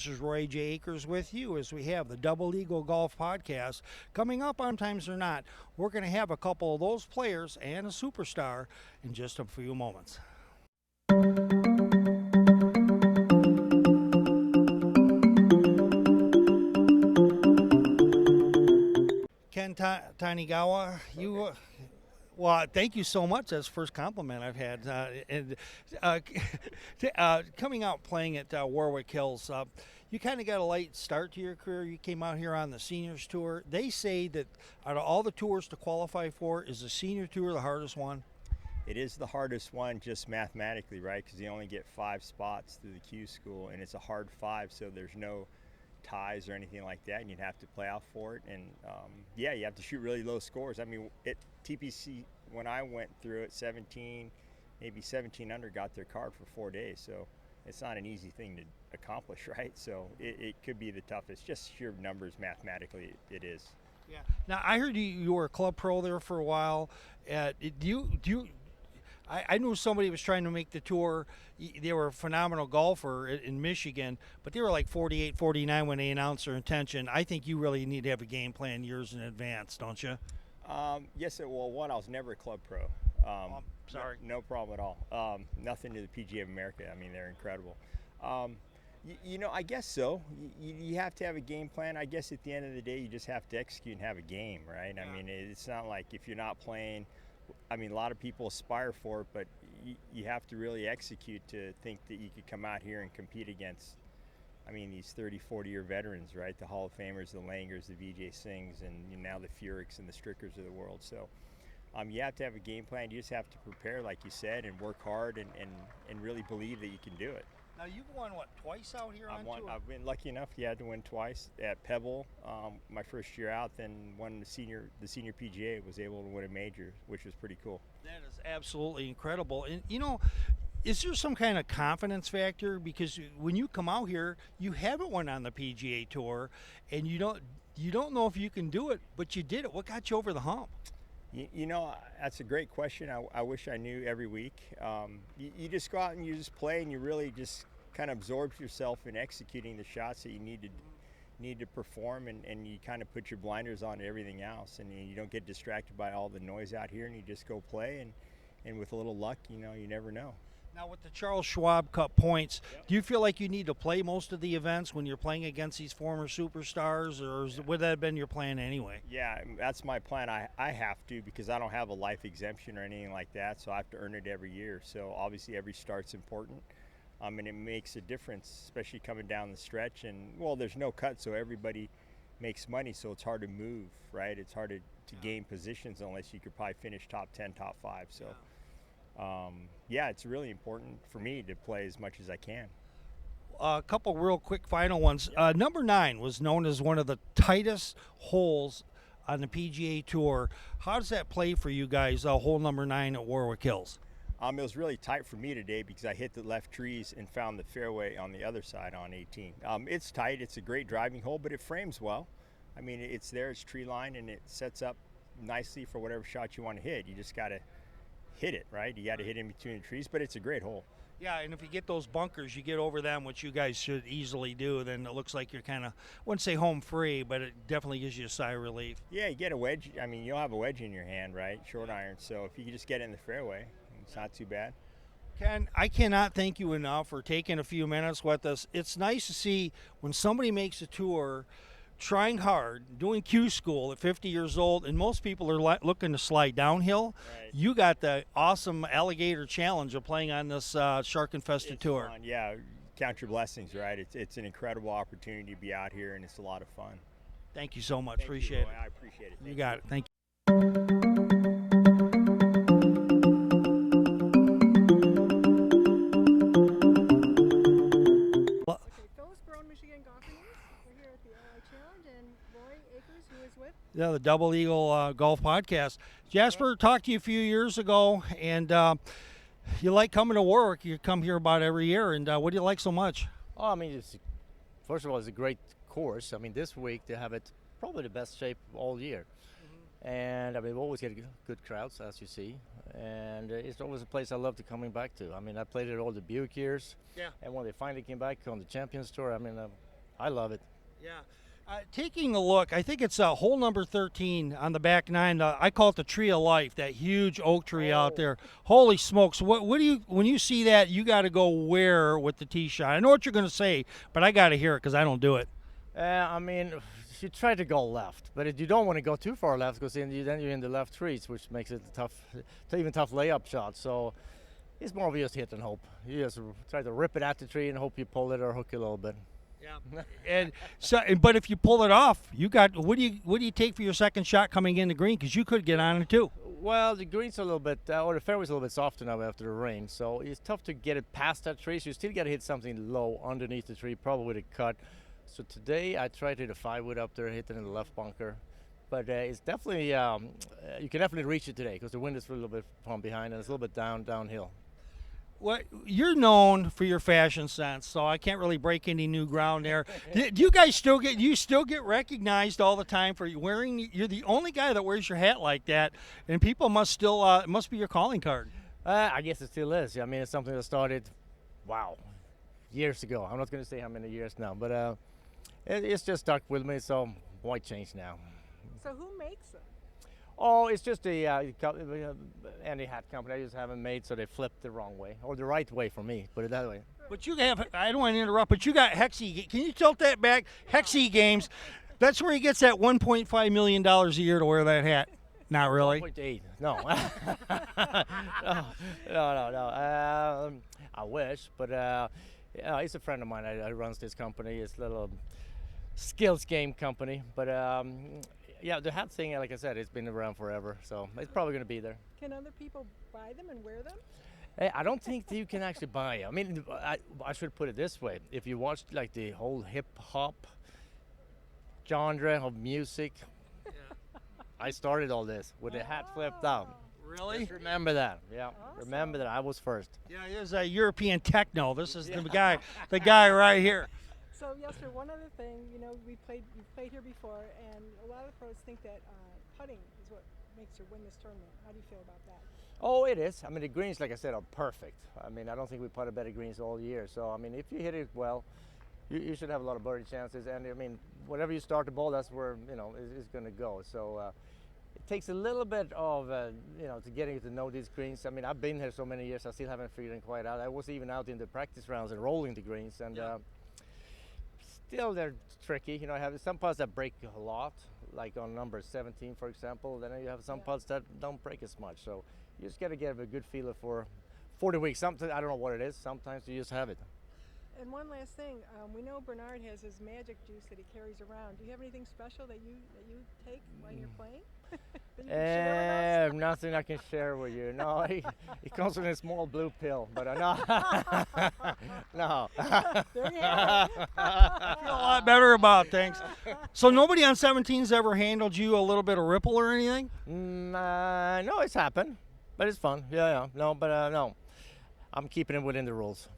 This is Roy J. Akers with you as we have the Double Eagle Golf Podcast. Coming up on Times or Not, we're going to have a couple of those players and a superstar in just a few moments. Ken Tanigawa, you... Well, thank you so much. That's the first compliment I've had. Coming out playing at Warwick Hills, you kind of got a light start to your career. You came out here on the Seniors Tour. They say that out of all the tours to qualify for, is the Senior Tour the hardest one? It is the hardest one just mathematically, right? Because you only get 5 spots through the Q school, and it's a hard 5, so there's no ties or anything like that, and you'd have to play out for it. And yeah, you have to shoot really low scores. I mean, at TPC, when I went through it, 17, maybe 17 under got their card for 4 days, so it's not an easy thing to accomplish, right? So it could be the toughest. Just sheer numbers mathematically, it is. Yeah. Now I heard you were a club pro there for a while. I knew somebody was trying to make the tour. They were a phenomenal golfer in Michigan, but they were like 48, 49 when they announced their intention. I think you really need to have a game plan years in advance, don't you? Yes, well, one, I was never a club pro. Sorry. No problem at all. Nothing to the PGA of America. I mean, they're incredible. You know, I guess so. You have to have a game plan. I guess at the end of the day, you just have to execute and have a game, right? Yeah. I mean, it's not like if you're not playing. I mean, a lot of people aspire for it, but you have to really execute to think that you could come out here and compete against, I mean, these 30, 40-year veterans, right? The Hall of Famers, the Langers, the Vijay Singhs, and now the Furiks and the Strickers of the world. So you have to have a game plan. You just have to prepare, like you said, and work hard and really believe that you can do it. Now, you've won, what, twice out here on tour? I've been lucky enough, to win twice at Pebble my first year out, then won the senior PGA, was able to win a major, which was pretty cool. That is absolutely incredible. And, you know, is there some kind of confidence factor? Because when you come out here, you haven't won on the PGA Tour, and you don't know if you can do it, but you did it. What got you over the hump? You know, that's a great question. I wish I knew every week. You just go out and you just play, and you really just kind of absorb yourself in executing the shots that you need to perform, and you kind of put your blinders on to everything else, and you don't get distracted by all the noise out here, and you just go play, and with a little luck, you know, you never know. Now, with the Charles Schwab Cup points, do you feel like you need to play most of the events when you're playing against these former superstars, or would that have been your plan anyway? Yeah, that's my plan. I have to, because I don't have a life exemption or anything like that, so I have to earn it every year. So obviously every start's important, and it makes a difference, especially coming down the stretch. And, well, there's no cut, so everybody makes money, so it's hard to move, right? It's hard to gain positions unless you could probably finish top 10, top 5. So. Yeah, it's really important for me to play as much as I can. A couple real quick final ones. Number 9 was known as one of the tightest holes on the PGA Tour. How does that play for you guys, hole number 9 at Warwick Hills? It was really tight for me today because I hit the left trees and found the fairway on the other side on 18. It's tight. It's a great driving hole, but it frames well. I mean, it's there. It's tree line, and it sets up nicely for whatever shot you want to hit. You just got to hit it, right? You got to hit in between the trees, but it's a great hole. Yeah, and if you get those bunkers, you get over them, which you guys should easily do, then it looks like you're kind of, I wouldn't say home free, but it definitely gives you a sigh of relief. Yeah, you get a wedge. I mean, you'll have a wedge in your hand, right? Short iron. So if you can just get it in the fairway, it's not too bad. Ken, I cannot thank you enough for taking a few minutes with us. It's nice to see when somebody makes a tour trying hard, doing Q school at 50 years old, and most people are looking to slide downhill. Right. You got the awesome alligator challenge of playing on this shark-infested tour. Fun. Yeah, count your blessings, right? It's an incredible opportunity to be out here, and it's a lot of fun. Thank you so much. Appreciate it. I appreciate it. You got it. Thank you. Yeah, the Double Eagle Golf Podcast. Jasper, talked to you a few years ago, and you like coming to Warwick. You come here about every year, and what do you like so much? Oh, I mean, first of all, it's a great course. I mean, this week they have it probably the best shape all year. And I mean, we always get good crowds, as you see. And it's always a place I love to coming back to. I mean, I played it all the Buick years. Yeah. And when they finally came back on the Champions Tour, I mean, I love it. Yeah. Taking a look, I think it's hole number 13 on the back nine. I call it the tree of life, that huge oak tree out there. Holy smokes! What do you, when you see that, you got to go where with the tee shot? I know what you're going to say, but I got to hear it because I don't do it. I mean, you try to go left, but you don't want to go too far left because then you're in the left trees, which makes it a tough layup shot. So it's more of just hit and hope. You just try to rip it at the tree and hope you pull it or hook it a little bit. Yeah, and so, but if you pull it off, you got what do you take for your second shot coming in the green? Because you could get on it too. Well, the green's a little bit, or the fairway's a little bit softer now after the rain, so it's tough to get it past that tree. So you still got to hit something low underneath the tree, probably with a cut. So today I tried to hit a 5-wood up there, hit it in the left bunker, but it's definitely you can definitely reach it today because the wind is a little bit from behind and it's a little bit downhill. What, you're known for your fashion sense, so I can't really break any new ground there. Do you guys still get recognized all the time for wearing? You're the only guy that wears your hat like that, and people must still it must be your calling card. I guess it still is. I mean, it's something that started, years ago. I'm not going to say how many years now, but it's just stuck with me. So why change now? So who makes them? Oh, it's just any hat company. I just haven't made so they flipped the wrong way or the right way for me. Put it that way. But you have, I don't want to interrupt, but you got Hexy. Can you tilt that back? Hexy Games. That's where he gets that $1.5 million a year to wear that hat. Not really. 1.8. No. no. I wish, but he's a friend of mine. I runs this company. It's a little skills game company, but. Yeah, the hat thing, like I said, it's been around forever, so it's probably going to be there. Can other people buy them and wear them? Hey, I don't think that you can actually buy it. I mean, I should put it this way. If you watch like the whole hip-hop genre of music, I started all this with the hat flipped down. Really? Just remember that. Yeah, Awesome. Remember that. I was first. Yeah, he is a European techno. This is the guy right here. So, Jesper, one other thing, we played here before, and a lot of pros think that putting is what makes you win this tournament. How do you feel about that? Oh, it is. I mean, the greens, like I said, are perfect. I mean, I don't think we putted better greens all year. So, I mean, if you hit it well, you should have a lot of birdie chances. And, I mean, whatever you start the ball, that's where, it's going to go. So, it takes a little bit of, to getting to know these greens. I mean, I've been here so many years, I still haven't figured it quite out. I was even out in the practice rounds and rolling the greens. And, still, they're tricky. I have some putts that break a lot, like on number 17, for example. Then you have some putts that don't break as much. So you just got to get a good feeler for 40 weeks. Sometimes, I don't know what it is. Sometimes you just have it. And one last thing, we know Bernard has his magic juice that he carries around. Do you have anything special that you take while you're playing? That you can share with us? Nothing I can share with you. No, he comes in a small blue pill, but no. No. There you have it. I feel a lot better about things. So nobody on 17's ever handled you a little bit of ripple or anything? No, it's happened, but it's fun. Yeah. No, but no. I'm keeping it within the rules.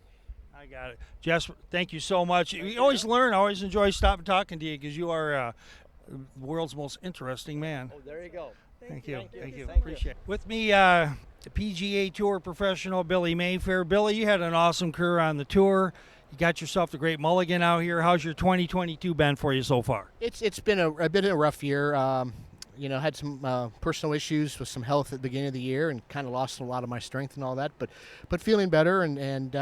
I got it. Jesper, thank you so much. You always learn. I always enjoy stopping talking to you because you are the world's most interesting man. Oh, there you go. Thank you. Thank you. Appreciate it. With me, the PGA Tour professional, Billy Mayfair. Billy, you had an awesome career on the tour. You got yourself the great mulligan out here. How's your 2022 been for you so far? It's been a bit of a rough year. Had some personal issues with some health at the beginning of the year and kind of lost a lot of my strength and all that, but feeling better and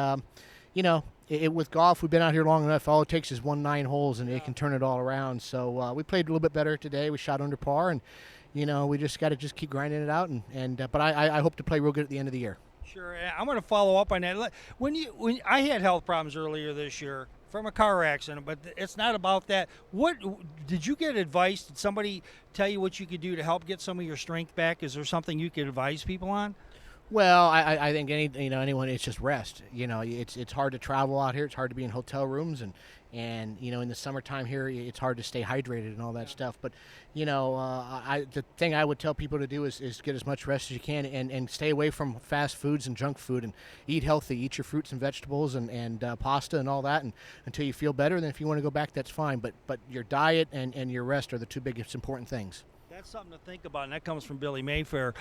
with golf, we've been out here long enough. All it takes is 9 holes, and it can turn it all around. So we played a little bit better today. We shot under par, and we just got to keep grinding it out. But I hope to play real good at the end of the year. Sure, I'm going to follow up on that. When I had health problems earlier this year from a car accident, but it's not about that. What did you get advice? Did somebody tell you what you could do to help get some of your strength back? Is there something you could advise people on? Well, I think anyone, it's just rest. It's hard to travel out here. It's hard to be in hotel rooms, and in the summertime here, it's hard to stay hydrated and all that stuff. But the thing I would tell people to do is get as much rest as you can and stay away from fast foods and junk food and eat healthy. Eat your fruits and vegetables and pasta and all that, and until you feel better. Then if you want to go back, that's fine. But your diet and your rest are the two biggest important things. that's something to think about, and that comes from Billy Mayfair.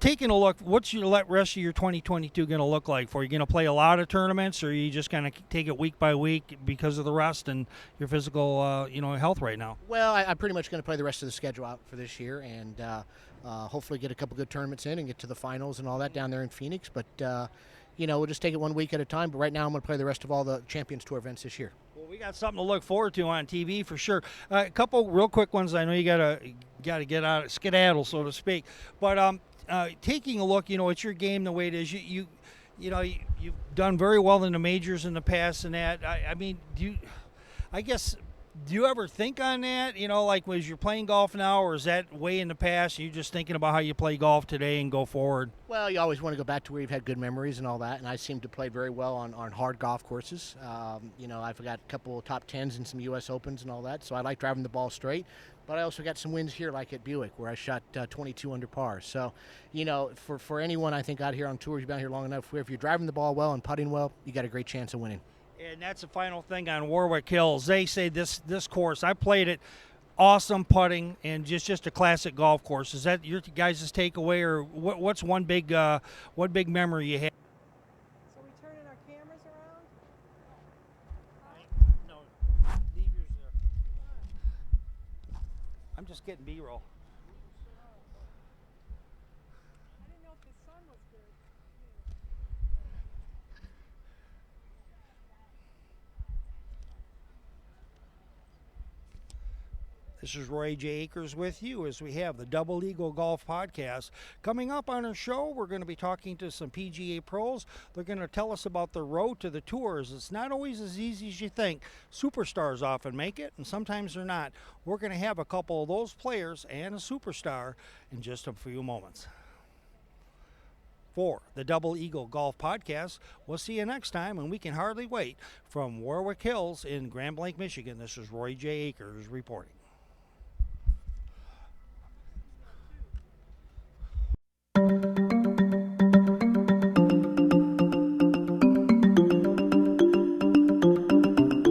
Taking a look, what's your rest of your 2022 going to look like for you? Going to play a lot of tournaments, or are you just going to take it week by week because of the rest and your physical, health right now? Well, I'm pretty much going to play the rest of the schedule out for this year, and hopefully get a couple good tournaments in and get to the finals and all that down there in Phoenix. But we'll just take it 1 week at a time. But right now, I'm going to play the rest of all the Champions Tour events this year. Well, we got something to look forward to on TV for sure. A couple real quick ones. I know you gotta get out, skedaddle, so to speak. But taking a look, at your game the way it is. You've done very well in the majors in the past, and that. Do you ever think on that? Like, was you're playing golf now, or is that way in the past? Are you just thinking about how you play golf today and go forward? Well, you always want to go back to where you've had good memories and all that, and I seem to play very well on hard golf courses. I've got a couple of top 10s in some U.S. Opens and all that, so I like driving the ball straight. But I also got some wins here, like at Buick, where I shot 22 under par. So, for anyone I think out here on tour who's been here long enough, if you're driving the ball well and putting well, you got a great chance of winning. And that's the final thing on Warwick Hills. They say this course, I played it, awesome putting and just a classic golf course. Is that your guys' takeaway, or what's one big memory you have? So we turning our cameras around? No, leave yours there. I'm just getting B-roll. I didn't know if the sun was good. This is Roy J. Akers with you as we have the Double Eagle Golf Podcast. Coming up on our show, we're going to be talking to some PGA pros. They're going to tell us about the road to the tours. It's not always as easy as you think. Superstars often make it, and sometimes they're not. We're going to have a couple of those players and a superstar in just a few moments. For the Double Eagle Golf Podcast, we'll see you next time, and we can hardly wait. From Warwick Hills in Grand Blanc, Michigan, this is Roy J. Akers reporting.